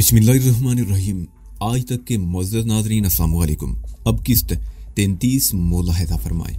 बिस्मिल्लाहिर्रहमानिर्रहीम। आज तक के मुअज़्ज़ज़ नाज़रीन अस्सलाम वालेकुम। अब किस्त 33 मुलाहिज़ा फरमाए।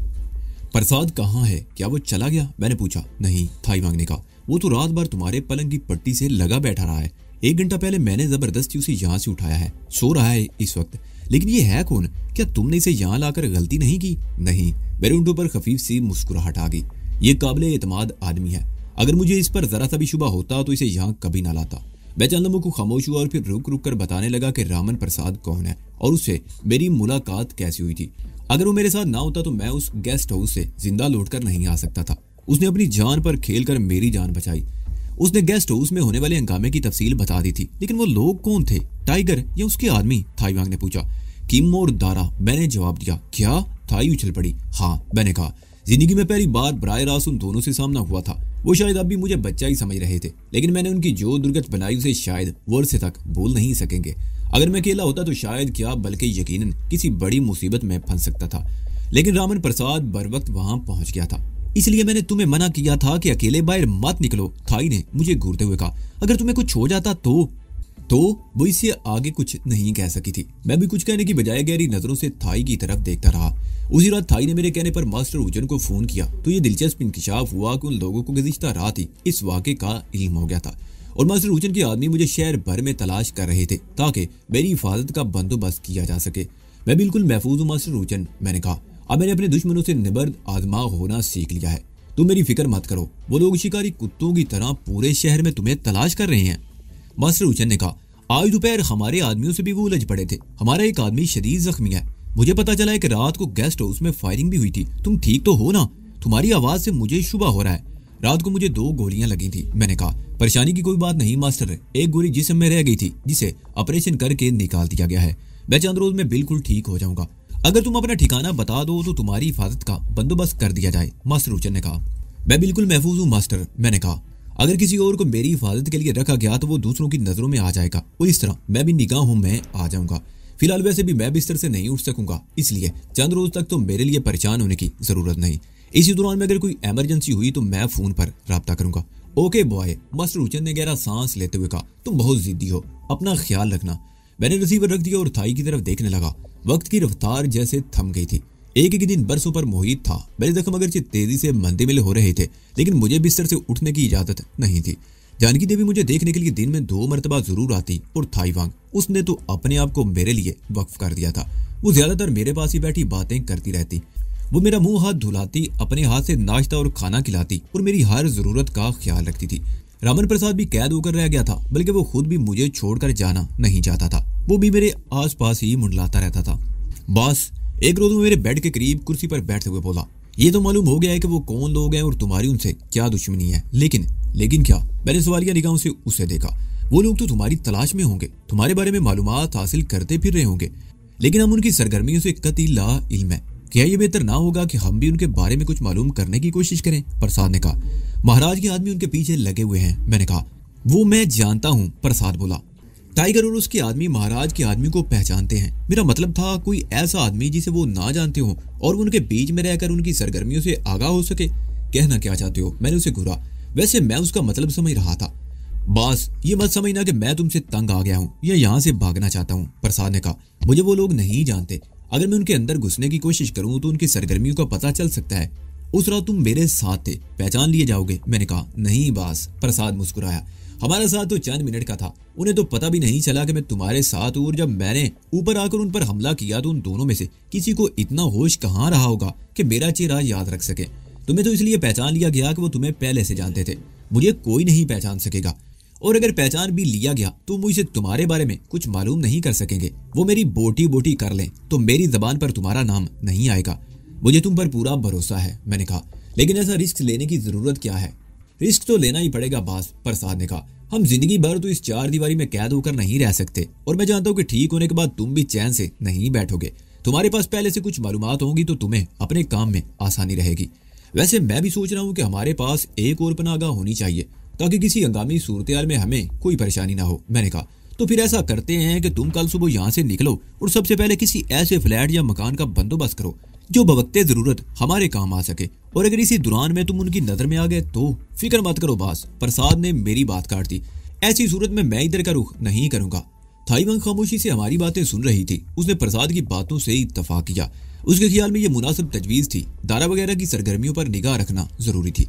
प्रसाद कहाँ है? क्या वो चला गया? मैंने पूछा। नहीं, थाई मांगने का। वो तो रात भर तुम्हारे पलंग की पट्टी से लगा बैठा रहा है। 1 घंटा पहले मैंने जबरदस्ती उसे यहाँ से उठाया है। सो रहा है इस वक्त। लेकिन ये है कौन? क्या तुमने इसे यहाँ लाकर गलती नहीं की? नहीं। मेरे होंठों पर खफीफ सी मुस्कुराहट आ गई। ये काबिल एतमाद आदमी है। अगर मुझे इस पर जरा सा भी शुबा होता तो इसे यहाँ कभी ना लाता। मैं चंद लम्हों को खामोश हुआ और फिर रुक रुक कर बताने लगा कि रामन प्रसाद कौन है और उससे मेरी मुलाकात कैसी हुई थी। अगर वो मेरे साथ ना होता तो मैं उस गेस्ट हाउस से जिंदा लौटकर नहीं आ सकता था। उसने अपनी जान पर खेलकर मेरी जान बचाई। उसने गेस्ट हाउस में होने वाले हंगामे की तफसील बता दी थी। लेकिन वो लोग कौन थे? टाइगर या उसके आदमी? थाईवांग ने पूछा। किम और दारा, मैंने जवाब दिया। क्या? थाई उछल पड़ी। हाँ, मैंने कहा। जिंदगी में पहली बार बराह रास्त उन दोनों से सामना हुआ था। वो शायद अब भी मुझे बच्चा ही समझ रहे थे, लेकिन मैंने उनकी जो दुर्गत बनाई उसे शायद वर्षे तक भूल नहीं सकेंगे। अगर मैं अकेला होता तो शायद क्या बल्कि यकीनन किसी बड़ी मुसीबत में फंस सकता था। लेकिन रामन प्रसाद बर वक्त वहां पहुंच गया था। इसलिए मैंने तुम्हें मना किया था कि अकेले बाहर मत निकलो। थाई ने मुझे घूरते हुए कहा। अगर तुम्हें कुछ हो जाता तो वो इससे आगे कुछ नहीं कह सकी थी। मैं भी कुछ कहने की बजाय गहरी नजरों से थाई की तरफ देखता रहा। उसी रात थाई ने मेरे कहने पर मास्टर उजन को फोन किया तो ये दिलचस्प इंकशाफ हुआ कि उन लोगों को गुज़िश्ता रात ही इस वाक़े का इल्म हो गया था और मास्टर उजन के आदमी मुझे शहर भर में तलाश कर रहे थे ताकि मेरी हिफाजत का बंदोबस्त किया जा सके। मैं बिल्कुल महफूज हूँ मास्टर उजन, मैंने कहा। अब मैंने अपने दुश्मनों से निबर्द आजमा होना सीख लिया है। तुम मेरी फिक्र मत करो, वो लोग शिकारी कुत्तों की तरह पूरे शहर में तुम्हें तलाश कर रहे हैं। मास्टर उजन ने कहा। आज दोपहर हमारे आदमियों से भी वो उलझ पड़े थे। हमारा एक आदमी शदीद जख्मी है। मुझे पता चला है कि रात को गेस्ट हाउस में फायरिंग भी हुई थी। तुम ठीक तो हो ना? तुम्हारी आवाज से मुझे शुबा हो रहा है। रात को मुझे 2 गोलियां लगी थी, मैंने कहा। परेशानी की कोई बात नहीं मास्टर, एक गोली जिस्म में रह गई थी जिसे ऑपरेशन करके निकाल दिया गया है। मैं चंद रोज में बिल्कुल ठीक हो जाऊंगा। अगर तुम अपना ठिकाना बता दो तो तुम्हारी हिफाजत का बंदोबस्त कर दिया जाए, मास्टर उचन ने कहा। मैं बिल्कुल महफूज हूँ मास्टर, मैंने कहा। अगर किसी और को मेरी हिफाजत के लिए रखा गया तो वो दूसरों की नजरों में आ जाएगा और इस तरह मैं भी निगाहों में आ जाऊंगा। फिलहाल वैसे भी मैं बिस्तर से नहीं उठ सकूंगा, इसलिए चंद रोज तक तो मेरे लिए परेशान होने की जरूरत नहीं। इसी दौरान में अगर कोई इमरजेंसी हुई तो मैं फोन पर राब्ता करूंगा। ओके बॉय, मास्टर उचन ने गहरा सांस लेते हुए कहा। तुम बहुत जिद्दी हो, अपना ख्याल रखना। मैंने रिसीवर रख दिया और थाई की तरफ देखने लगा। वक्त की रफ्तार जैसे थम गई थी। एक एक दिन बरसों पर मोहित था। मेरे जख्म अगरचे तेजी से मंदे हो रहे थे, लेकिन मुझे बिस्तर से उठने की इजाजत नहीं थी। जानकी देवी मुझे देखने के लिए दिन में 2 मरतबा जरूर आती और थाईवांग, उसने तो अपने आप को मेरे लिए वक्फ कर दिया था। वो ज्यादातर मेरे पास ही बैठी बातें करती रहती। वो मेरा मुंह हाथ धुलाती, अपने हाथ से नाश्ता और खाना खिलाती और मेरी हर जरूरत का ख्याल रखती थी। रामन प्रसाद भी कैद होकर रह गया था, बल्कि वो खुद भी मुझे छोड़कर जाना नहीं चाहता था। वो भी मेरे आस पास ही मुंडलाता रहता था। बॉस, एक रोज वो मेरे बेड के करीब कुर्सी पर बैठते हुए बोला। ये तो मालूम हो गया है कि वो कौन लोग हैं और तुम्हारी उनसे क्या दुश्मनी है, लेकिन क्या? मैंने सवालिया निगाहों से उसे देखा। वो लोग तो तुम्हारी तलाश में होंगे, तुम्हारे बारे में मालूमात हासिल करते फिर रहे होंगे, लेकिन हम उनकी सरगर्मियों से कतई ला इल्म है। क्या ये बेहतर ना होगा कि हम भी उनके बारे में कुछ मालूम करने की कोशिश करें? प्रसाद ने कहा। महाराज के आदमी उनके पीछे लगे हुए हैं, मैंने कहा। वो मैं जानता हूँ, प्रसाद बोला। टाइगर और उसके आदमी महाराज के आदमी को पहचानते हैं। मेरा मतलब था कोई ऐसा आदमी जिसे वो ना जानते हो और वो उनके बीच में रहकर उनकी सरगर्मियों से आगाह हो सके। कहना क्या चाहते हो? मैंने उसे घूरा। वैसे मैं उसका मतलब समझ रहा था। बॉस, ये मत समझना कि मैं तुमसे तंग आ गया हूँ या यहाँ से भागना चाहता हूँ, प्रसाद ने कहा। मुझे वो लोग नहीं जानते। अगर मैं उनके अंदर घुसने की कोशिश करूँ तो उनकी सरगर्मियों का पता चल सकता है। उस रात तुम मेरे साथ थे, पहचान लिए जाओगे, मैंने कहा। नहीं बॉस, प्रसाद मुस्कुराया। हमारा साथ तो चंद मिनट का था। उन्हें तो पता भी नहीं चला कि मैं तुम्हारे साथ हूं और जब मैंने ऊपर आकर उन पर हमला किया तो उन दोनों में से किसी को इतना होश कहाँ रहा होगा कि मेरा चेहरा याद रख सके। तुम्हें तो इसलिए पहचान लिया गया कि वो तुम्हें पहले से जानते थे। मुझे कोई नहीं पहचान सकेगा और अगर पहचान भी लिया गया तो मुझसे तुम्हारे बारे में कुछ मालूम नहीं कर सकेंगे। वो मेरी बोटी बोटी कर लें तो मेरी जबान पर तुम्हारा नाम नहीं आएगा। मुझे तुम पर पूरा भरोसा है, मैंने कहा। लेकिन ऐसा रिस्क लेने की जरूरत क्या है? रिस्क तो लेना ही पड़ेगा बॉस, प्रसाद ने कहा। हम जिंदगी भर तो इस 4 दीवारी में कैद होकर नहीं रह सकते और मैं जानता हूँ कि ठीक होने के बाद तुम भी चैन से नहीं बैठोगे। तुम्हारे पास पहले से कुछ मालूमात होंगी तो तुम्हें अपने काम में आसानी रहेगी। वैसे मैं भी सोच रहा हूँ कि हमारे पास एक और पनाहगाह होनी चाहिए ताकि किसी हंगामी सूरत में हमें कोई परेशानी ना हो, मैंने कहा। तो फिर ऐसा करते हैं कि तुम कल सुबह यहाँ से निकलो और सबसे पहले किसी ऐसे फ्लैट या मकान का बंदोबस्त करो जो बवक्ते जरूरत हमारे काम आ सके, और अगर इसी दौरान में तुम उनकी नजर में आ गए तो फिक्र मत करो बॉस, प्रसाद ने मेरी बात काट दी। ऐसी सूरत में मैं इधर का रुख नहीं करूंगा। थाई वांग खामोशी से हमारी बातें सुन रही थी। उसने प्रसाद की बातों से इत्तफाक किया। उसके ख्याल में ये मुनासिब तजवीज़ थी। दारा वगैरह की सरगर्मियों पर निगाह रखना जरूरी थी।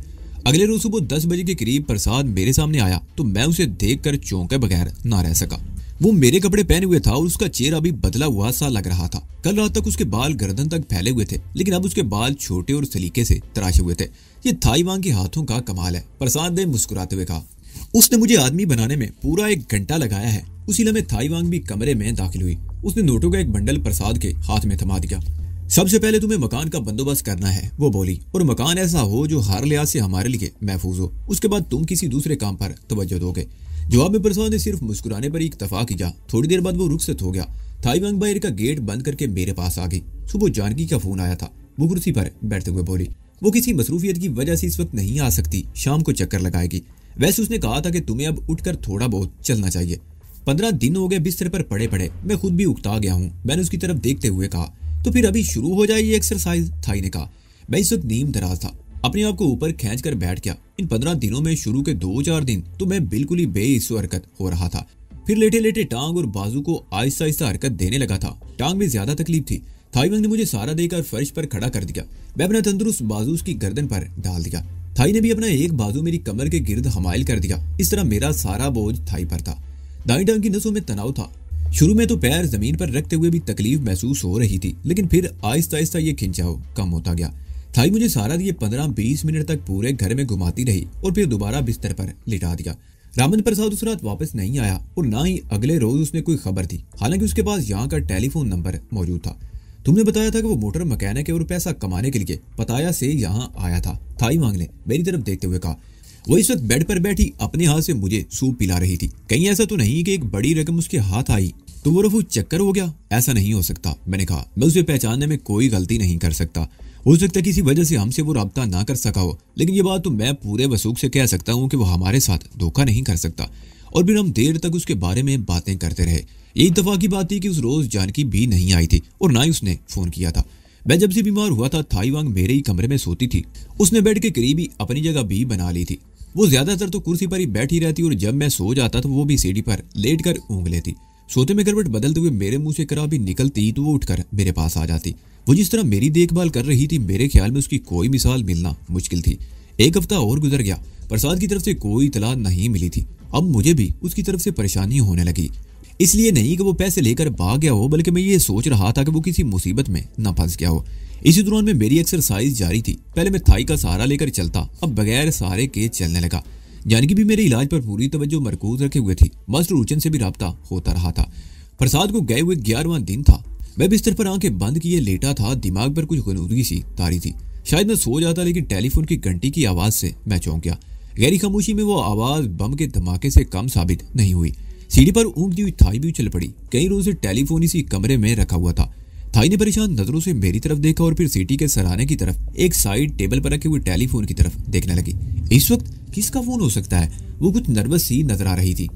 अगले रोज सुबह 10 बजे के करीब प्रसाद मेरे सामने आया तो मैं उसे देखकर चौंके बगैर ना रह सका। वो मेरे कपड़े पहने हुए था और उसका चेहरा भी बदला हुआ सा लग रहा था। कल रात तक उसके बाल गर्दन तक फैले हुए थे, लेकिन अब उसके बाल छोटे और सलीके से तराशे हुए थे। ये थाई वांग के हाथों का कमाल है, प्रसाद ने मुस्कुराते हुए कहा। उसने मुझे आदमी बनाने में पूरा 1 घंटा लगाया है। उसी लम्हे थाई वांग भी कमरे में दाखिल हुई। उसने नोटों का एक बंडल प्रसाद के हाथ में थमा दिया। सबसे पहले तुम्हें मकान का बंदोबस्त करना है, वो बोली, और मकान ऐसा हो जो हर लिहाज से हमारे लिए महफूज हो। उसके बाद तुम किसी दूसरे काम पर तवज्जो दोगे। जवाब में प्रसाद ने सिर्फ मुस्कुराने पर ही इक्तफा किया। थोड़ी देर बाद वो रुखसत हो गया। थाई वांग बाहर का गेट बंद करके मेरे पास आ गई। सुबह जानकी का फोन आया था। वो कुर्सी पर बैठते हुए बोली, वो किसी मसरूफियत की वजह से इस वक्त नहीं आ सकती, शाम को चक्कर लगाएगी। वैसे उसने कहा था कि तुम्हें अब उठकर थोड़ा बहुत चलना चाहिए। 15 दिन हो गए बिस्तर पर पड़े पड़े, मैं खुद भी उकता गया हूँ। मैंने उसकी तरफ देखते हुए कहा, तो फिर अभी शुरू हो जाए ये एक्सरसाइज। थाई ने कहा। मैं इस वक्त नीम दराज था, अपने आप को ऊपर खींच कर बैठ गया। इन 15 दिनों में शुरू के 2-4 दिन तो मैं बिल्कुल ही बेहिस्सो हरकत हो रहा था। फिर लेटे लेटे टांग और बाजू को आहिस्ता आहिस्ता हरकत देने लगा था। टांग में ज्यादा तकलीफ थी। थाई वांग ने मुझे सहारा देकर फर्श पर खड़ा कर दिया। मैं अपना तंदुरुस्त बाजू उसकी गर्दन पर डाल दिया। थाई ने भी अपना एक बाजू मेरी कमर के गिर्द हमाइल कर दिया। इस तरह मेरा सारा बोझ थाई पर था। दाई टांग की नसों में तनाव था। शुरू में तो पैर जमीन पर रखते हुए भी तकलीफ महसूस हो रही थी, लेकिन फिर आहिस्ता आहिस्ता ये खिंचाव कम होता गया। थाई मुझे सहारा दिए 15-20 मिनट तक पूरे घर में घुमाती रही और फिर दोबारा बिस्तर पर लिटा दिया। रामन प्रसाद उस रात वापस नहीं आया और ना ही अगले रोज उसने कोई खबर दी। हालांकि उसके पास यहाँ का टेलीफोन नंबर मौजूद था। तुमने बताया था कि वो मोटर मैकेनिक है और पैसा कमाने के लिए पताया से यहाँ आया था। थाई वांग ने मेरी तरफ देखते हुए कहा। वो इस वक्त बेड पर बैठी अपने हाथ से मुझे सूप पिला रही थी। कहीं ऐसा तो नहीं कि एक बड़ी रकम उसके हाथ आई तो वो रफू चक्कर हो गया? ऐसा नहीं हो सकता, मैंने कहा। मैं उसे पहचानने में कोई गलती नहीं कर सकता। हो सकता है किसी वजह से हमसे वो राब्ता ना कर सका हो, लेकिन ये बात तो मैं पूरे वसूख से कह सकता हूँ कि वो हमारे साथ धोखा नहीं कर सकता। और फिर हम देर तक उसके बारे में बातें करते रहे। ये इत्तफाक की बात थी कि उस रोज जानकी भी नहीं आई थी और ना ही उसने फोन किया था। मैं जब से बीमार हुआ था थाई वांग मेरे ही कमरे में सोती थी। उसने बेड के करीब ही अपनी जगह भी बना ली थी। वो ज्यादातर तो कुर्सी पर ही बैठी रहती और जब मैं सो जाता तो वो भी सीढ़ी पर लेट कर ऊँग लेती। सोते में करवट बदलते हुए मेरे मुंह से कराबी निकलती तो वो उठकर मेरे पास आ जाती। वो जिस तरह मेरी देखभाल कर रही थी, मेरे ख्याल में उसकी कोई मिसाल मिलना मुश्किल थी। 1 हफ्ता और गुजर गया। प्रसाद की तरफ से कोई इतला नहीं मिली थी। अब मुझे भी उसकी तरफ से परेशानी होने लगी। इसलिए नहीं कि वो पैसे लेकर भाग गया हो, बल्कि मैं ये सोच रहा था कि वो किसी मुसीबत में न फंस गया हो। इसी दौरान में मेरी एक्सरसाइज जारी थी। पहले मैं थाई का सहारा लेकर चलता, अब बगैर सहारे के चलने लगा। जानकी भी मेरे इलाज पर पूरी तवज्जो मरकूज रखे हुए थी। मास्टर उचन से भी राब्ता होता रहा था। प्रसाद को गए हुए 11वां दिन था। मैं बिस्तर पर आंखें बंद किए लेटा था। दिमाग पर कुछ गनूदगी सी तारी थी। शायद मैं सो जाता, लेकिन टेलीफोन की घंटी की आवाज से मैं चौंक गया। गहरी खामोशी में वो आवाज बम के धमाके से कम साबित नहीं हुई। सीढ़ी पर ऊँगती हुई थाई भी उछल पड़ी। कई रोज से टेलीफोन इसी कमरे में रखा हुआ था। थाई ने परेशान नजरों से मेरी तरफ देखा और फिर सीटी के सराहने की तरफ एक साइड टेबल पर रखे हुए टेलीफोन की तरफ देखने लगी। इस वक्त किसका फोन हो सकता है? वो कुछ नर्वस सी नजर आ रही थी।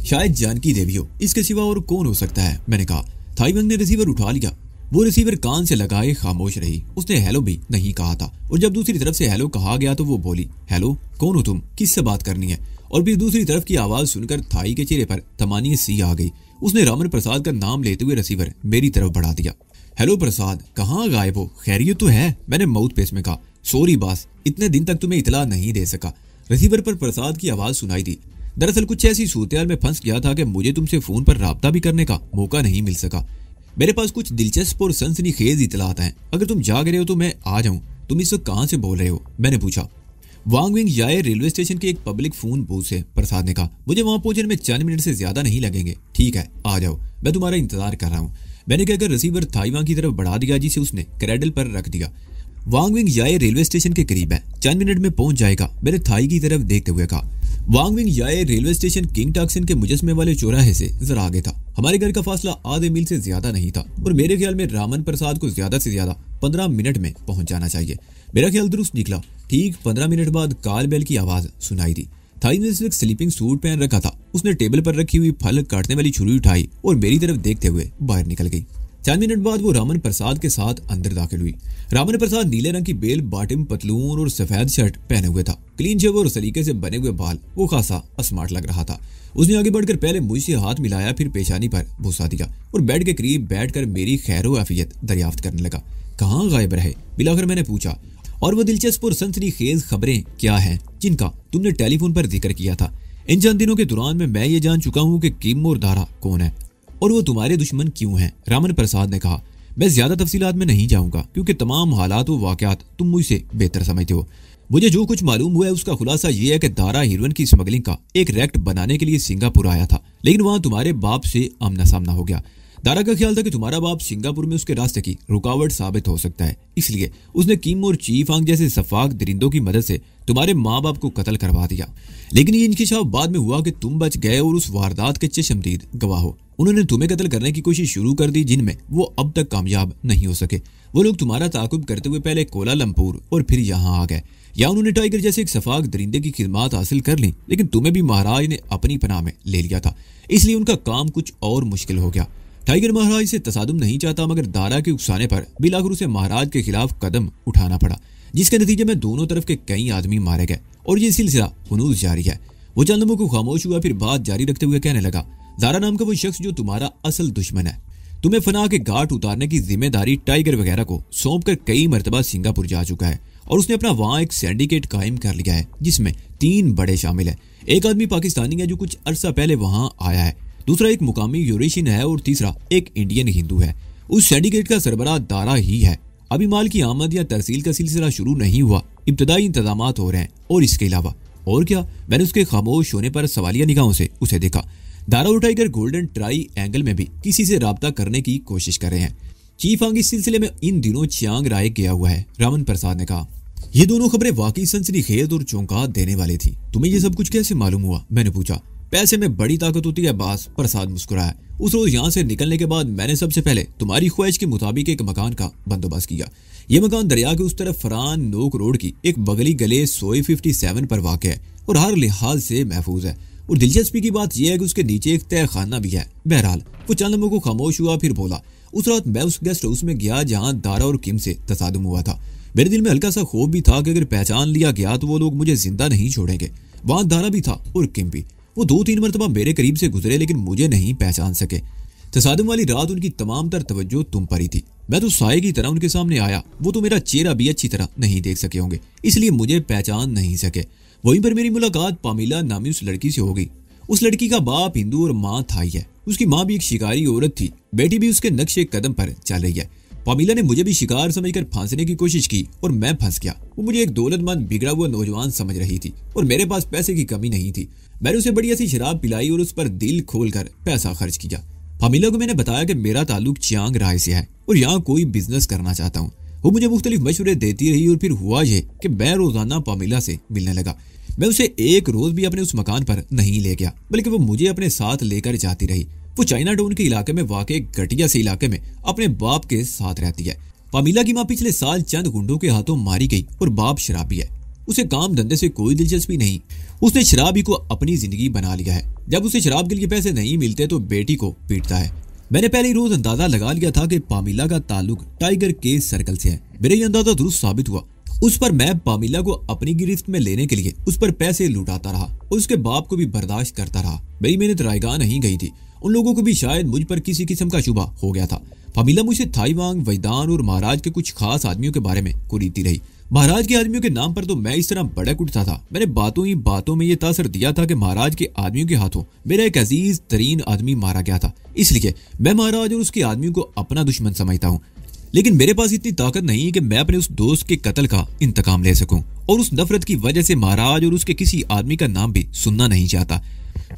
शायद जानकी देवी हो, इसके सिवा और कौन हो सकता है, मैंने कहा। थाई वांग ने रिसीवर उठा लिया। वो रिसीवर कान से लगाए खामोश रही। उसने हेलो भी नहीं कहा था और जब दूसरी तरफ से हेलो कहा गया तो वो बोली, हेलो, कौन हो तुम, किससे बात करनी है? और फिर दूसरी तरफ की आवाज सुनकर थाई के चेहरे पर तमानियत सी आ गई। उसने रामन प्रसाद का नाम लेते हुए रिसीवर मेरी तरफ बढ़ा दिया। हेलो प्रसाद, कहाँ गायब हो? खैरियत तो है? मैंने माउथ पेस में कहा। सॉरी बॉस, इतने दिन तक तुम्हें इतला नहीं दे सका। रिसीवर पर प्रसाद की आवाज सुनाई दी। दरअसल कुछ ऐसी सूरत में फंस गया था कि मुझे तुमसे फोन पर राब्ता भी करने का मौका नहीं मिल सका। मेरे पास कुछ दिलचस्प और सनसनीखेज इतलात हैं। अगर तुम जाग रहे हो तो मैं आ जाऊं। तुम इस वक्त कहाँ से बोल रहे हो? मैंने पूछा। वांग विंग जाए रेलवे स्टेशन के एक पब्लिक फोन बूथ से, प्रसाद ने कहा। मुझे वहां पहुंचने में 4 मिनट से ज्यादा नहीं लगेंगे। ठीक है, आ जाओ, मैं तुम्हारा इंतजार कर रहा हूँ। मैंने कहकर रिसीवर थाई वांग की तरफ बढ़ा दिया, जिसे उसने क्रैडल पर रख दिया। वांग विंग जाए रेलवे स्टेशन के करीब है, 4 मिनट में पहुंच जाएगा, मैंने थाई की तरफ देखते हुए कहा। वांग विंग जाए रेलवे स्टेशन किंग टॉक्सन के मुजस्मे वाले चौराहे से जरा आगे था। हमारे घर का फासला आधे मील से ज्यादा नहीं था और मेरे ख्याल में रामन प्रसाद को ज्यादा से ज्यादा 15 मिनट में पहुंच जाना चाहिए। मेरा ख्याल दुरुस्त निकला। ठीक 15 मिनट बाद कॉल बेल की आवाज सुनाई दी। थाई ने सिर्फ स्लीपिंग सूट पहन रखा था। उसने टेबल पर रखी हुई फल काटने वाली छुरी उठाई और मेरी तरफ देखते हुए बाहर निकल गई। 4 मिनट बाद वो रामन प्रसाद के साथ अंदर दाखिल हुई। रामन प्रसाद नीले रंग की बेल बॉटम पतलून और सफेद शर्ट पहने हुए था। क्लीन शेव और सलीके से बने हुए बाल, वो खासा स्मार्ट लग रहा था। उसने आगे बढ़कर पहले मुझसे हाथ मिलाया, फिर पेशानी पर भूसा दिया और बेड के करीब बैठकर मेरी खैरो आफियत दरियाफ्त करने लगा। कहाँ गायब रहे, बिलाकर मैंने पूछा। और वो दिलचस्प और सनसनीखेज खबरें क्या हैं जिनका तुमने टेलीफोन पर जिक्र किया था? इन चंद दिनों के दौरान में मैं ये जान चुका हूँ कि किम और दारा कौन है और वो तुम्हारे दुश्मन क्यों हैं। रामन प्रसाद ने कहा। मैं ज्यादा तफसीलात में नहीं जाऊंगा क्योंकि तमाम हालात व वाकयात तुम मुझसे बेहतर समझते हो। मुझे जो कुछ मालूम हुआ है उसका खुलासा यह है कि दारा हीरोइन की स्मगलिंग का एक रैकेट बनाने के लिए सिंगापुर आया था, लेकिन वहां तुम्हारे बाप से आमना सामना हो गया। दारा का ख्याल था कि तुम्हारा बाप सिंगापुर में उसके रास्ते की रुकावट साबित हो सकता है, इसलिए उसने किम और चीफ आंग जैसे सफाक दरिंदों की मदद से तुम्हारे माँ बाप को कत्ल करवा दिया। लेकिन ये इंकिशाफ बाद में हुआ कि तुम बच गए और उस वारदात के चशमदीद गवाह हो। उन्होंने तुम्हें कत्ल करने की कोशिश शुरू कर दी, जिनमें वो अब तक कामयाब नहीं हो सके। वो लोग तुम्हारा ताकुब करते हुए पहले कोलालंपुर और फिर यहाँ आ गए। या उन्होंने टाइगर जैसे एक सफाक दरिंदे की खिदमत हासिल कर ली, लेकिन तुम्हें भी महाराज ने अपनी पनाह में ले लिया था, इसलिए उनका काम कुछ और मुश्किल हो गया। टाइगर महाराज से तसादुम नहीं चाहता, मगर दारा के उकसाने पर बिलाखिर उसे महाराज के खिलाफ कदम उठाना पड़ा, जिसके नतीजे में दोनों तरफ के कई आदमी मारे गए और ये सिलसिला हुनूस जारी है। वो चंद लम्हों को खामोश हुआ, फिर बात जारी रखते हुए कहने लगा। दारा नाम का वो शख्स जो तुम्हारा असल दुश्मन है, तुम्हें फना के घाट उतारने की जिम्मेदारी टाइगर वगैरह को सौंप कर कई मरतबा सिंगापुर जा चुका है और उसने अपना वहां एक सिंडिकेट कायम कर लिया है जिसमें 3 बड़े शामिल है। एक आदमी पाकिस्तानी है जो कुछ अरसा पहले वहां आया है, दूसरा एक मुकामी यूरेशियन है और तीसरा एक इंडियन हिंदू है। उस सिंडिकेट का सरबराह दारा ही है। अभी माल की आमद या तरसील का सिलसिला शुरू नहीं हुआ, इब्तदाई इंतजामात हो रहे हैं। और इसके अलावा और क्या? मैंने उसके खामोश होने पर सवालिया निगाहों से उसे देखा। दारा और टाइगर गोल्डन ट्राई एंगल में भी किसी से राब्ता करने की कोशिश कर रहे हैं। चीफ आंग इस सिलसिले में इन दिनों चियांग राय गया हुआ है, रामन प्रसाद ने कहा। ये दोनों खबरें वाकई सनसनीखेज और चौंका देने वाली थी। तुम्हें ये सब कुछ कैसे मालूम हुआ? मैंने पूछा। पैसे में बड़ी ताकत होती है बास, प्रसाद मुस्कुराया। उस रोज यहाँ से निकलने के बाद मैंने सबसे पहले तुम्हारी ख्वाहिश के मुताबिक एक मकान का बंदोबस्त किया। ये मकान दरिया के उस तरफ फरान नोक रोड की एक बगली गले सोए 57 पर वाक़ है और हर लिहाज से महफूज है। और दिलचस्पी की बात यह है कि उसके नीचे एक तय खाना भी है। बहरहाल वो चंद लम्हों को खामोश हुआ, फिर बोला। उस रात मैं उस गेस्ट हाउस में गया जहाँ दारा और किम से तसादुम हुआ था। मेरे दिल में हल्का सा खौफ भी था कि अगर पहचान लिया गया तो वो लोग मुझे जिंदा नहीं छोड़ेंगे। वहां दारा भी था और किम भी। वो 2-3 मरतबा मेरे करीब से गुजरे, लेकिन मुझे नहीं पहचान सके। तसादुम वाली रात उनकी तमाम तर तवज्जो तुम पर ही थी। मैं तो साये की तरह उनके सामने आया। वो तो मेरा चेहरा भी अच्छी तरह नहीं देख सके होंगे, इसलिए मुझे पहचान नहीं सके। वहीं पर मेरी मुलाकात पामिला नामी उस लड़की से हो गई। उस लड़की का बाप हिंदू और माँ थाई है। उसकी माँ भी एक शिकारी औरत थी, बेटी भी उसके नक्शे कदम पर चल रही है। पामिला ने मुझे भी शिकार समझकर फांसने की कोशिश की और मैं फंस गया। वो मुझे एक दौलतमंद बिगड़ा हुआ नौजवान समझ रही थी और मेरे पास पैसे की कमी नहीं थी। मैंने उसे बढ़िया सी शराब पिलाई और उस पर दिल खोलकर पैसा खर्च किया। पामिला को मैंने बताया कि मेरा ताल्लुक चियांग राय से है और यहाँ कोई बिजनेस करना चाहता हूँ। वो मुझे मुख्तलिफ मशवरे देती रही और फिर हुआ ये कि मैं रोजाना पामिला से मिलने लगा। मैं उसे एक रोज भी अपने उस मकान पर नहीं ले गया, बल्कि वो मुझे अपने साथ लेकर जाती रही। वो चाइना टाउन के इलाके में वाक़े घटिया से इलाके में अपने बाप के साथ रहती है। पामिला की माँ पिछले साल चंद गुंडों के हाथों मारी गई और बाप शराबी है। उसे काम धंधे से कोई दिलचस्पी नहीं। उसने शराबी को अपनी जिंदगी बना लिया है। जब उसे शराब के लिए पैसे नहीं मिलते तो बेटी को पीटता है। मैंने पहले ही रोज अंदाजा लगा लिया था कि पामिला का ताल्लुक टाइगर के सर्कल से है। मेरा ये अंदाजा दुरुस्त साबित हुआ। उस पर मैं पामिला को अपनी गिरफ्त में लेने के लिए उस पर पैसे लुटाता रहा और उसके बाप को भी बर्दाश्त करता रहा। मेरी मेहनत रायगा नहीं गई थी। उन लोगों को भी शायद मुझ पर किसी किस्म का शुबा हो गया था। पामिला मुझसे थाई वांग, वैदान और महाराज के कुछ खास आदमियों के बारे में कुरीदती रही। महाराज के आदमियों के नाम पर तो मैं इस तरह भड़क उठता था। मैंने बातों ही बातों में ये तासर दिया था कि महाराज के आदमियों के हाथों मेरा एक अजीज तरीन आदमी मारा गया था, इसलिए मैं महाराज और उसके आदमियों को अपना दुश्मन समझता हूँ। लेकिन मेरे पास इतनी ताकत नहीं कि मैं अपने उस दोस्त के कत्ल का इंतकाम ले सकूं और उस नफरत की वजह से महाराज और उसके किसी आदमी का नाम भी सुनना नहीं चाहता।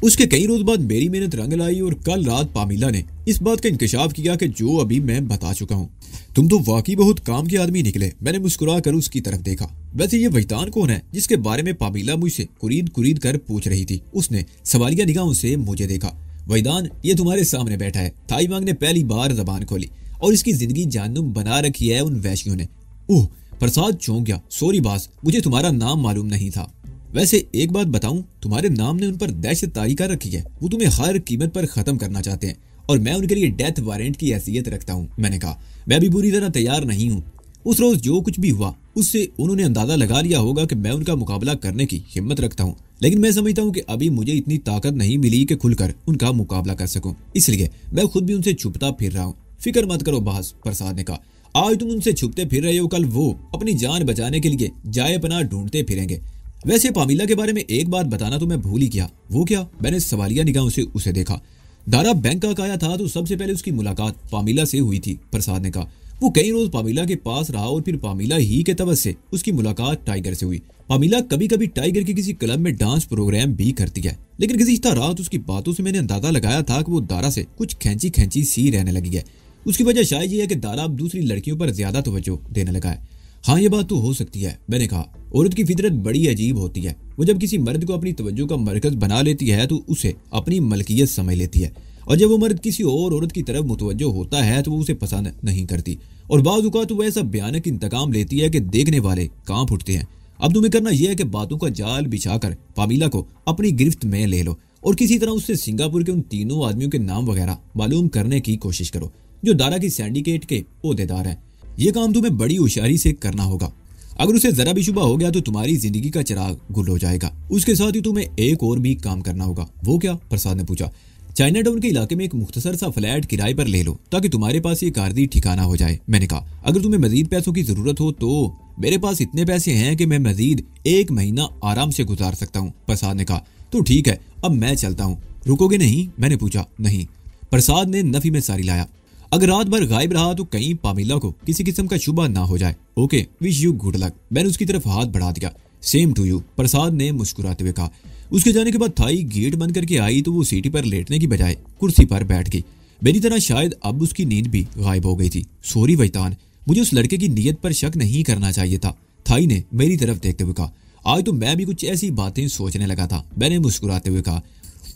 उसके कई रोज बाद मेरी मेहनत रंग लाई और कल रात पामिला ने इस बात का इंकशाफ किया कि जो अभी मैं बता चुका हूँ। तुम तो वाकई बहुत काम के आदमी निकले। मैंने मुस्कुरा कर उसकी तरफ देखा। वैसे ये वैदान कौन है जिसके बारे में पामिला मुझसे कुरीद कुरीद कर पूछ रही थी? उसने सवालिया निगाहों से मुझे देखा। वैदान ये तुम्हारे सामने बैठा है। थाई वांग ने पहली बार जबान खोली और इसकी जिंदगी जाननुम बना रखी है उन वैश्यों ने। ओह, प्रसाद चौंक गया। सॉरी बास, मुझे तुम्हारा नाम मालूम नहीं था। वैसे एक बात बताऊं, तुम्हारे नाम ने उन पर दहशत तारी कर रखी है। वो तुम्हें हर कीमत पर खत्म करना चाहते हैं और मैं उनके लिए डेथ वारंट की हैसियत रखता हूँ। मैंने कहा, मैं अभी पूरी तरह तैयार नहीं हूँ। उस रोज जो कुछ भी हुआ उससे उन्होंने अंदाजा लगा लिया होगा कि मैं उनका मुकाबला करने की हिम्मत रखता हूँ, लेकिन मैं समझता हूँ कि अभी मुझे इतनी ताकत नहीं मिली कि खुलकर उनका मुकाबला कर सकूं। इसलिए मैं खुद भी उनसे छुपता फिर रहा हूँ। फिक्र मत करो बॉस, प्रसाद ने कहा। आज तुम उनसे छुपते फिर रहे हो, कल वो अपनी जान बचाने के लिए जाए पनाह ढूंढते फिरेंगे। वैसे पामीला के बारे में एक बात बताना तो मैं भूल ही गया। वो क्या? मैंने सवालिया निगाहों से उसे देखा। दारा बैंकॉक आया था तो सबसे पहले उसकी मुलाकात पामीला से हुई थी, प्रसाद ने कहा। वो कई रोज पामीला के पास रहा और फिर पामीला ही के तवज्जो से उसकी मुलाकात टाइगर से हुई। पामीला कभी कभी टाइगर के किसी क्लब में डांस प्रोग्राम भी करती है, लेकिन गुज़िश्ता रात उसकी बातों से मैंने अंदाजा लगाया था कि वो दारा से कुछ खैंची खैंची सी रहने लगी है। उसकी वजह शायद ये है कि दारा अब दूसरी लड़कियों पर ज्यादा तवज्जो देने लगा है। हाँ, ये बात तो हो सकती है, मैंने कहा। औरत की फितरत बड़ी अजीब होती है। वो जब किसी मर्द को अपनी तवज्जो का मरकज बना लेती है तो उसे अपनी मलकियत समझ लेती है, और जब वो मर्द किसी और औरत की तरफ मुतवज्जो होता है तो वो उसे पसंद नहीं करती, और बाज़ औक़ात वो ऐसा भयानक इंतकाम लेती है कि देखने वाले कांप उठते हैं। अब तुम्हें करना यह है कि बातों का जाल बिछाकर पामीला को अपनी गिरफ्त में ले लो और किसी तरह उससे सिंगापुर के उन तीनों आदमियों के नाम वगैरह मालूम करने की कोशिश करो जो दारा की सिंडिकेट के ओहदेदार हैं। ये काम तुम्हें बड़ी होशियारी से करना होगा। अगर उसे जरा भी शुबा हो गया तो तुम्हारी जिंदगी का चिराग गुल हो जाएगा। उसके साथ ही तुम्हें एक और भी काम करना होगा। वो क्या? प्रसाद ने पूछा। चाइना टाउन के इलाके में एक मुख्तसर सा फ्लैट किराए पर ले लो ताकि तुम्हारे पास ये कारदी ठिकाना हो जाए। मैंने कहा, अगर तुम्हें मजीद पैसों की जरूरत हो तो मेरे पास इतने पैसे हैं कि मैं मजीद 1 महीना आराम से गुजार सकता हूँ। प्रसाद ने कहा, तो ठीक है, अब मैं चलता हूँ। रुकोगे नहीं? मैंने पूछा। नहीं, प्रसाद ने नफी में सारी लाया। अगर रात भर गायब रहा तो कहीं पामीला को किसी किस्म का शुबा ना हो जाए। Okay, wish you good luck. मैंने उसकी तरफ हाथ बढ़ा दिया। सेम टू यू, प्रसाद ने मुस्कुराते हुए कहा। उसके जाने के बाद थाई गेट बंद करके आई तो वो सीटी पर लेटने की बजाय कुर्सी पर बैठ गई। मेरी तरह शायद अब उसकी नींद भी गायब हो गई थी। सॉरी वैतान, मुझे उस लड़के की नीयत पर शक नहीं करना चाहिए था, थाई ने मेरी तरफ देखते हुए कहा। आज तो मैं भी कुछ ऐसी बातें सोचने लगा था, मैंने मुस्कुराते हुए कहा।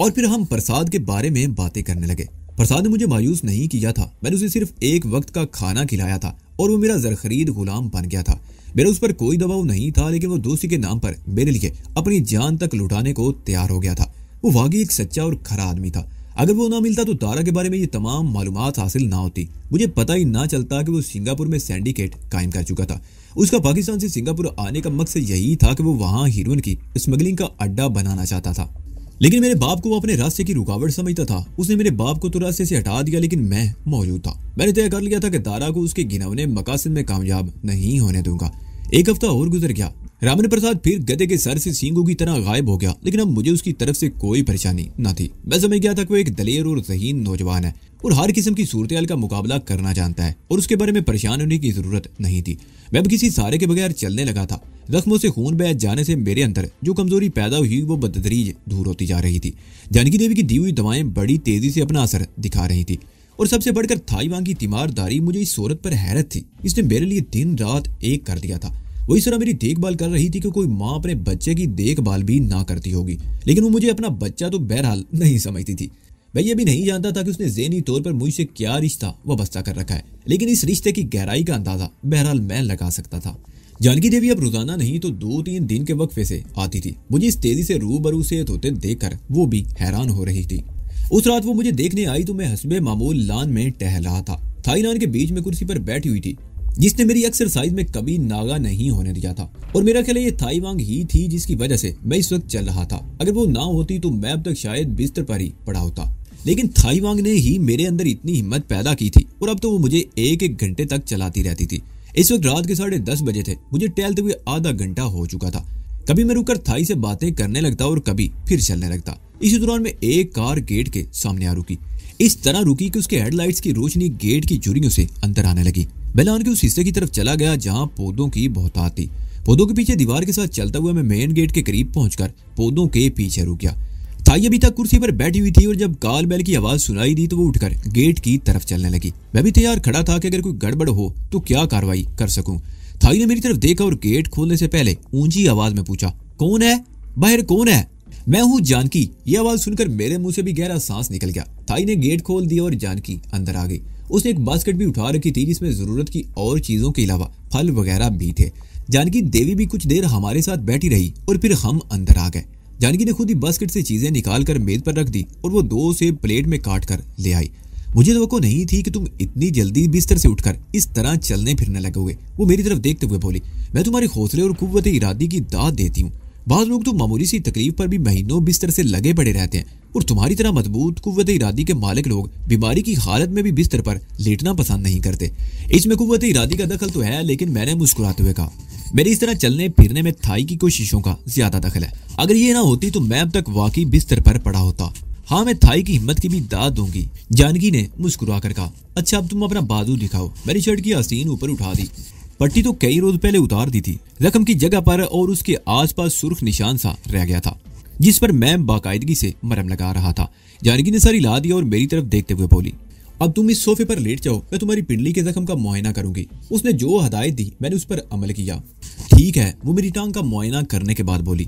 और फिर हम प्रसाद के बारे में बातें करने लगे। प्रसाद ने मुझे मायूस नहीं किया था। मैंने उसे सिर्फ एक वक्त का खाना खिलाया था और वो मेरा जरखरीद गुलाम बन गया था। मेरा उस पर कोई दबाव नहीं था, लेकिन वो दोस्ती के नाम पर मेरे लिए अपनी जान तक लुटाने को तैयार हो गया था। वो वाकई एक सच्चा और खरा आदमी था। अगर वो ना मिलता तो दारा के बारे में ये तमाम मालूमात हासिल ना होती। मुझे पता ही ना चलता कि वो सिंगापुर में सिंडिकेट कायम कर चुका था। उसका पाकिस्तान से सिंगापुर आने का मकसद यही था कि वो वहां हीरोइन की स्मगलिंग का अड्डा बनाना चाहता था। लेकिन मेरे बाप को वो अपने रास्ते की रुकावट समझता था। उसने मेरे बाप को तो रास्ते से हटा दिया, लेकिन मैं मौजूद था। मैंने तय कर लिया था कि दारा को उसके घिनौने मकासद में कामयाब नहीं होने दूंगा। एक हफ्ता और गुजर गया। रामन प्रसाद फिर गधे के सर से सींगों की तरह गायब हो गया, लेकिन अब मुझे उसकी तरफ से कोई परेशानी न थी। मैं समझ गया था कि वो एक दलेर और ज़हीन नौजवान है और हर किस्म की सूरत का मुकाबला करना जानता है और उसके बारे में परेशान होने की जरूरत नहीं थी। मैं अब किसी सहारे के बगैर चलने लगा था। जख्मों से खून बह जाने से मेरे अंदर जो कमजोरी पैदा हुई वो बदतदरीज दूर होती जा रही थी। जानकी देवी की दी हुई दवाएं बड़ी तेजी से अपना असर दिखा रही थी और सबसे बढ़कर थाई वांग की तीमारदारी मुझे इस सूरत पर हैरत थी। इसने मेरे लिए दिन रात एक कर दिया था। वो इस तरह मेरी देखभाल कर रही थी कि कोई माँ अपने बच्चे की देखभाल भी ना करती होगी, लेकिन वो मुझे अपना बच्चा तो बहरहाल नहीं समझती थी। मैं ये भी नहीं जानता था कि उसने ज़हनी तौर पर मुझसे क्या रिश्ता वाबस्ता कर रखा है, लेकिन इस रिश्ते की गहराई का अंदाजा बहरहाल मैं लगा सकता था। जानकी देवी अब रोजाना नहीं तो 2-3 दिन के वक्फे से आती थी। मुझे इस तेजी से रूबरू से होते देखकर वो भी हैरान हो रही थी। उस रात वो मुझे देखने आई तो मैं हस्बे मामूल लान में टहल रहा था। थाई लान के बीच में कुर्सी पर बैठी हुई थी, जिसने मेरी एक्सरसाइज में कभी नागा नहीं होने दिया था। और मेरा ख्याल ये थाई वांग ही थी जिसकी वजह से मैं इस वक्त चल रहा था। अगर वो ना होती तो मैं अब तक शायद बिस्तर पर ही पड़ा होता, लेकिन थाई वांग ने ही मेरे अंदर इतनी हिम्मत पैदा की थी और अब तो वो मुझे 1-1 घंटे तक चलाती रहती थी। इस वक्त रात के 10:30 बजे थे। मुझे टहलते हुए आधा घंटा हो चुका था। कभी मैं रुककर थाई से बातें करने लगता और कभी फिर चलने लगता। इसी दौरान में एक कार गेट के सामने आ रुकी। इस तरह रुकी कि उसके हेडलाइट्स की रोशनी गेट की झुर्रियों से अंदर आने लगी। मैं लान के उस हिस्से की तरफ चला गया जहां पौधों की बहुतायत थी। पौधों के पीछे दीवार के साथ चलता हुआ मैं मेन गेट के करीब पहुंचकर पौधों के पीछे रुक गया। थाई अभी तक कुर्सी पर बैठी हुई थी और जब काल बैल की आवाज सुनाई दी तो वो उठकर गेट की तरफ चलने लगी। मैं भी तैयार खड़ा था कि अगर कोई गड़बड़ हो तो क्या कार्रवाई कर सकूं। थाई ने मेरी तरफ देखा और गेट खोलने से पहले ऊंची आवाज में पूछा, कौन है? बाहर कौन है? मैं हूँ जानकी। ये आवाज सुनकर मेरे मुंह से भी गहरा सांस निकल गया। थाई ने गेट खोल दिया और जानकी अंदर आ गई। उसने एक बास्केट भी उठा रखी थी जिसमें जरूरत की और चीजों के अलावा फल वगैरह भी थे। जानकी देवी भी कुछ देर हमारे साथ बैठी रही और फिर हम अंदर आ गए। जानकी ने खुद ही बास्केट से चीजें निकाल कर मेज पर रख दी और वो 2 सेब प्लेट में काट कर ले आई। मुझे तो नहीं थी कि तुम इतनी जल्दी बिस्तर से उठकर इस तरह चलने फिरने लगोगे। वो मेरी तरफ देखते हुए बोली, मैं तुम्हारे हौसले और कुव्वत इरादी की दाद देती हूँ। बाद लोग तो मामूली सी तकलीफ पर भी महीनों बिस्तर से लगे पड़े रहते हैं, और तुम्हारी तरह मजबूत कुव्वत इरादी के मालिक लोग बीमारी की हालत में भी बिस्तर पर लेटना पसंद नहीं करते। इसमें कुव्वत इरादी का दखल तो है, लेकिन मैंने मुस्कुराते हुए कहा, मेरी इस तरह चलने फिरने में थाई की कोशिशों का ज्यादा दखल है। अगर ये ना होती तो मैं अब तक वाकई बिस्तर पर पड़ा होता। हाँ, मैं थाई की हिम्मत की भी दाद दूंगी। जानकी ने मुस्कुरा कर कहा, अच्छा अब तुम अपना बाजू दिखाओ। मैंने शर्ट की आस्तीन ऊपर उठा दी। पट्टी तो कई रोज पहले उतार दी थी। जख्म की जगह पर और उसके आसपास सुर्ख निशान सा रह गया था, जिस पर मैं बाकायदगी से मरहम लगा रहा था। जानकी ने सर हिला दिया और मेरी तरफ देखते हुए बोली, अब तुम इस सोफे पर लेट जाओ, मैं तुम्हारी पिंडली के जख्म का मुआयना करूंगी। उसने जो हदायत दी मैंने उस पर अमल किया। ठीक है, वो मेरी टांग का मुआयना करने के बाद बोली,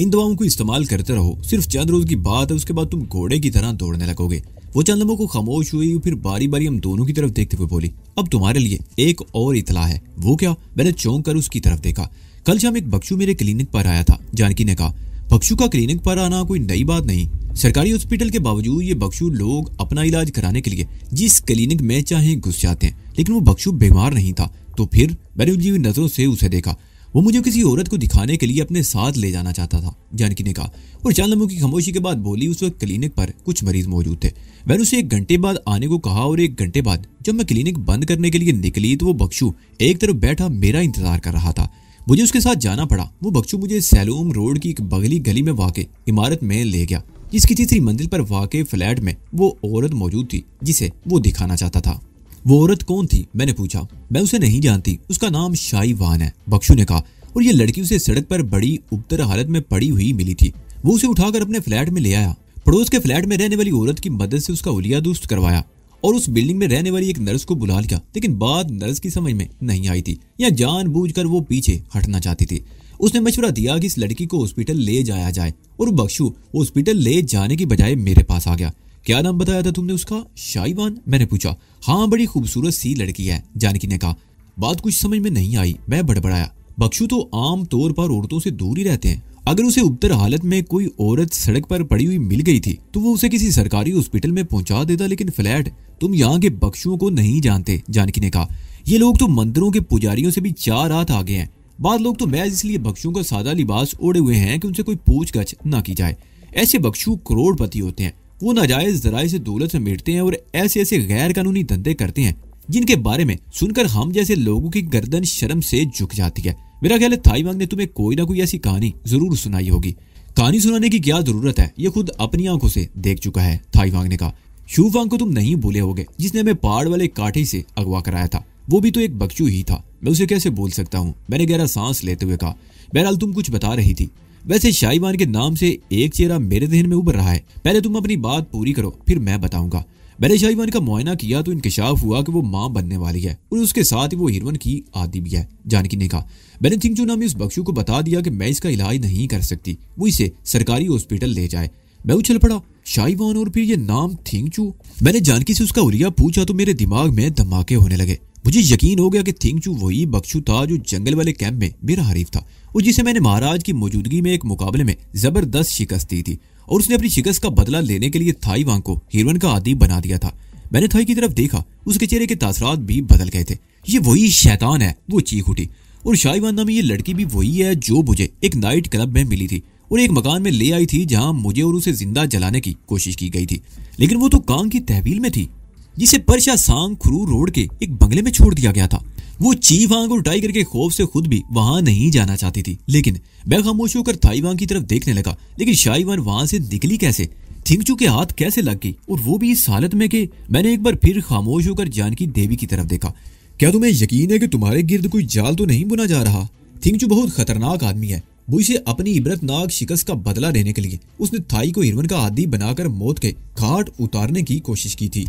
इन दवाओं को इस्तेमाल करते रहो, सिर्फ चंद रोज की बात है, उसके बाद तुम घोड़े की तरह दौड़ने लगोगे। वो चंद लम्हों को खामोश हुई, फिर बारी बारी हम दोनों की तरफ देखते हुए बोली, अब तुम्हारे लिए एक और इतला है। वो क्या? मैंने चौंक कर उसकी तरफ देखा। कल शाम एक बख्शू मेरे क्लिनिक पर आया था। जानकी ने कहा, बख्शू का क्लिनिक पर आना कोई नई बात नहीं। सरकारी हॉस्पिटल के बावजूद ये बख्शू लोग अपना इलाज कराने के लिए जिस क्लिनिक में चाहे घुस जाते हैं, लेकिन वो बख्शू बीमार नहीं था। तो फिर मैंने उलझी हुई नजरों से उसे देखा। वो मुझे किसी औरत को दिखाने के लिए अपने साथ ले जाना चाहता था, जानकी ने कहा, और चंद लम्हों की खामोशी के बाद बोली, उस वक्त क्लिनिक पर कुछ मरीज मौजूद थे। मैंने उसे 1 घंटे बाद आने को कहा, और 1 घंटे बाद जब मैं क्लिनिक बंद करने के लिए निकली तो वो बख्शू एक तरफ बैठा मेरा इंतजार कर रहा था। मुझे उसके साथ जाना पड़ा। वो बख्शू मुझे सैलूम रोड की एक बगली गली में वाक़े इमारत में ले गया, जिसकी तीसरी मंजिल पर वाक़े फ्लैट में वो औरत मौजूद थी जिसे वो दिखाना चाहता था। वो औरत कौन थी? मैंने पूछा। मैं उसे नहीं जानती, उसका नाम शाहीवान है, बख्शू ने कहा, और ये लड़की उसे सड़क पर बड़ी उबतर हालत में पड़ी हुई मिली थी। वो उसे उठाकर अपने फ्लैट में ले आया। पड़ोस के फ्लैट में रहने वाली औरत की मदद से उसका उलिया दुरुस्त करवाया और उस बिल्डिंग में रहने वाली एक नर्स को बुला लिया, लेकिन बात नर्स की समझ में नहीं आई थी, या जानबूझकर वो पीछे हटना चाहती थी। उसने मशवरा दिया कि इस लड़की को हॉस्पिटल ले जाया जाए, और बख्शू हॉस्पिटल ले जाने की बजाय मेरे पास आ गया। क्या नाम बताया था तुमने उसका? शाहीवान, मैंने पूछा। हाँ, बड़ी खूबसूरत सी लड़की है, जानकी ने कहा। बात कुछ समझ में नहीं आई। मैं बड़बड़ाया, बख्शू तो आम तौर पर औरतों से दूर ही रहते हैं। अगर उसे उबतर हालत में कोई औरत सड़क पर पड़ी हुई मिल गई थी तो वो उसे किसी सरकारी हॉस्पिटल में पहुंचा देता, लेकिन फ्लैट? तुम यहाँ के बख्शुओं को नहीं जानते, जानकी ने कहा। ये लोग तो मंदिरों के पुजारियों से भी 4 हाथ आगे हैं। बाद लोग तो महज इसलिए बख्शुओं का सादा लिबास ओढ़े हुए हैं कि उनसे कोई पूछगछ ना की जाए। ऐसे बख्शु करोड़पति होते हैं। वो नाजायज जराए से दौलत समेटते हैं और ऐसे ऐसे गैर कानूनी धंधे करते हैं जिनके बारे में सुनकर हम जैसे लोगों की गर्दन शर्म से झुक जाती है। मेरा ख्याल है थाईवांग ने तुम्हें कोई ना कोई ऐसी कहानी जरूर सुनाई होगी। कहानी सुनाने की क्या जरूरत है, ये खुद अपनी आंखों से देख चुका है, थाईवांग ने कहा। शूफांग को तुम नहीं भूले होगे, जिसने हमें पहाड़ वाले कांटे से अगवा कराया था। वो भी तो एक बख्शू ही था। मैं उसे कैसे बोल सकता हूँ, मैंने गहरा सांस लेते हुए कहा। बहरहाल तुम कुछ बता रही थी। वैसे शाहीवान के नाम से एक चेहरा मेरे जहन में उभर रहा है। पहले तुम अपनी बात पूरी करो, फिर मैं बताऊंगा। मैंने शाहीवान का मुआयना किया तो इंकशाफ हुआ कि वो मां बनने वाली है, और उसके साथ ही वो हिरवन की आदि भी है, जानकी ने कहा। मैंने थिंगचू नामी उस बख्शू को बता दिया कि मैं इसका इलाज नहीं कर सकती, वो इसे सरकारी हॉस्पिटल ले जाए। मैं उछल पड़ा, शाहीवान और फिर ये नाम थिंगचू। मैंने जानकी से उसका उलिया पूछा तो मेरे दिमाग में धमाके होने लगे। मुझे यकीन हो गया कि थिंगचू वही बख्शू था जो जंगल वाले कैंप में मेरा हरीफ था, और जिसे मैंने महाराज की मौजूदगी में एक मुकाबले में जबरदस्त शिकस्त दी थी, और उसने अपनी शिकस्त का बदला लेने के लिए थाईवांग को हिरवन का आदी बना दिया था। मैंने थाई की तरफ देखा, उसके चेहरे के तासरात भी बदल गए थे। ये वही शैतान है, वो चीख उठी। और शाहीवान नामी ये लड़की भी वही है जो मुझे एक नाइट क्लब में मिली थी और एक मकान में ले आई थी जहां मुझे और उसे जिंदा जलाने की कोशिश की गई थी, लेकिन वो तो कांग की तहवील में थी, जिसे परशा सांग खुरू रोड के एक बंगले में छोड़ दिया गया था। वो चीवांग और टाइगर के खौफ से खुद भी वहां नहीं जाना चाहती थी, लेकिन मैं खामोश होकर थाईवांग की तरफ देखने लगा। लेकिन शाहीवान वहां से निकली कैसे? थिंगचू के हाथ कैसे लग गई, और वो भी इस हालत में कि मैंने एक बार फिर खामोश होकर जानकी देवी की तरफ देखा। क्या तुम्हें यकीन है कि तुम्हारे गिर्द कोई जाल तो नहीं बुना जा रहा? थिंगचू बहुत खतरनाक आदमी है। वो इसे अपनी इबरतनाक शिकस्त का बदला लेने के लिए उसने थाई को हिरवन का आदी बनाकर मौत के घाट उतारने की कोशिश की थी।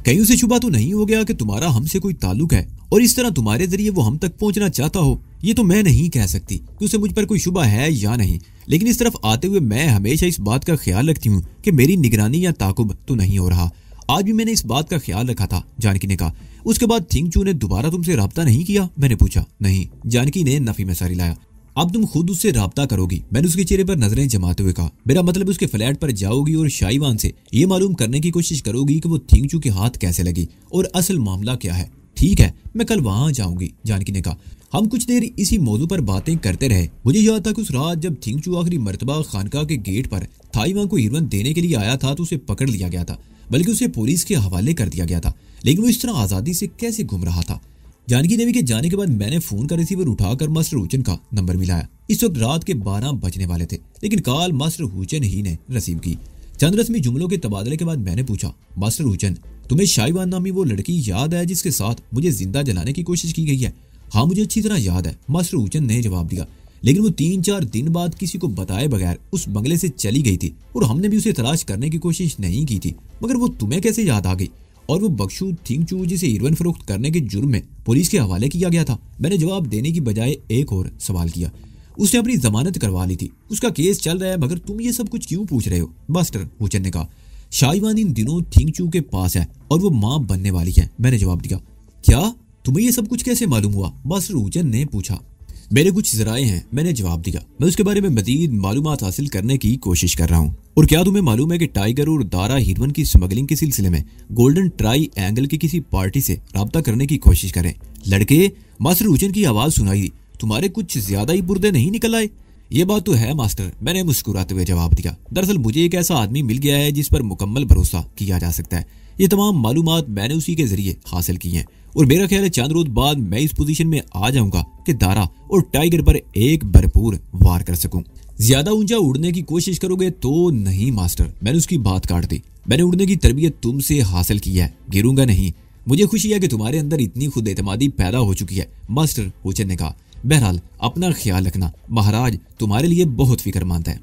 कहीं उसे शुबा तो नहीं हो गया कि तुम्हारा हमसे कोई ताल्लुक है और इस तरह तुम्हारे जरिए वो हम तक पहुंचना चाहता हो? ये तो मैं नहीं कह सकती कि उसे मुझ पर कोई शुबा है या नहीं, लेकिन इस तरफ आते हुए मैं हमेशा इस बात का ख्याल रखती हूँ कि मेरी निगरानी या ताकुब तो नहीं हो रहा। आज भी मैंने इस बात का ख्याल रखा था, जानकी ने कहा। उसके बाद थिंगचू ने दोबारा तुमसे राब्ता नहीं किया? मैंने पूछा। नहीं, जानकी ने नफी में सर हिलाया। अब तुम खुद उससे राब्ता करोगी। मैंने उसके चेहरे पर नजरें जमाते हुए कहा, मेरा मतलब उसके फ्लैट पर जाओगी और शाईवान से ये मालूम करने की कोशिश करोगी कि वो थिंगचू के हाथ कैसे लगी और असल मामला क्या है। ठीक है, मैं कल वहां जाऊंगी, जानकी ने कहा। हम कुछ देर इसी मौजू पर बातें करते रहे। मुझे याद था कि उस रात जब थिंगचू आखिरी मर्तबा खानका के गेट पर थाईवान को हीरोइन देने के लिए आया था तो उसे पकड़ लिया गया था, बल्कि उसे पुलिस के हवाले कर दिया गया था। लेकिन वो इस तरह आजादी से कैसे घूम रहा था। जानकी देवी के जाने के बाद मैंने फोन का रिसीवर उठाकर मास्टर हुचन का नंबर मिलाया। इस वक्त रात के 12 बजने वाले थे, लेकिन कॉल मास्टर हुचन ही ने रिसीव की। चंद रस्मी जुमलों के तबादले के बाद मैंने पूछा, मास्टर हुचन, तुम्हें शाईवान नामी वो लड़की याद है जिसके साथ मुझे जिंदा जलाने की कोशिश की गई है? हाँ, मुझे अच्छी तरह याद है, मास्टर हुचन ने जवाब दिया। लेकिन वो 3-4 दिन बाद किसी को बताए बगैर उस बंगले से चली गई थी और हमने भी उसे तलाश करने की कोशिश नहीं की थी। मगर वो तुम्हें कैसे याद आ गई? और वो बख्शू थिंगचू जिसे हीरोइन फरोख्त करने के जुर्म में पुलिस के हवाले किया गया था? मैंने जवाब देने की बजाय एक और सवाल किया। उसने अपनी जमानत करवा ली थी, उसका केस चल रहा है, मगर तुम ये सब कुछ क्यों पूछ रहे हो? मास्टर हुचन ने कहा, शाईवान इन दिनों थिंगचू के पास है और वो मां बनने वाली है। मैंने जवाब दिया। क्या? तुम्हें ये सब कुछ कैसे मालूम हुआ? मास्टर हुचन ने पूछा। मेरे कुछ जराए हैं, मैंने जवाब दिया। मैं उसके बारे में मजीद मालूमात हासिल करने की कोशिश कर रहा हूँ। और क्या तुम्हें मालूम है कि टाइगर और दारा हीरोइन की स्मगलिंग के सिलसिले में गोल्डन ट्राई एंगल की किसी पार्टी से राब्ता करने की कोशिश करें? लड़के, मास्टर हुचन की आवाज सुनाई। तुम्हारे कुछ ज्यादा ही बुर्दे नहीं निकल आए? ये बात तो है मास्टर, मैंने मुस्कुराते हुए जवाब दिया। दरअसल मुझे एक ऐसा आदमी मिल गया है जिस पर मुकम्मल भरोसा किया जा सकता है। ये तमाम मालूमात मैंने उसी के जरिए हासिल की हैं और मेरा ख्याल है चंद रोज बाद मैं इस पोजीशन में आ जाऊंगा कि दारा और टाइगर पर एक भरपूर वार कर सकूं। ज्यादा ऊंचा उड़ने की कोशिश करोगे तो? नहीं मास्टर, मैंने उसकी बात काट दी। मैंने उड़ने की तरबियत तुमसे हासिल की है, गिरूंगा नहीं। मुझे खुशी है कि तुम्हारे अंदर इतनी खुद एतमादी पैदा हो चुकी है, मास्टर हुचन ने कहा। बहरहाल अपना ख्याल रखना, महाराज तुम्हारे लिए बहुत फिक्रमंद है।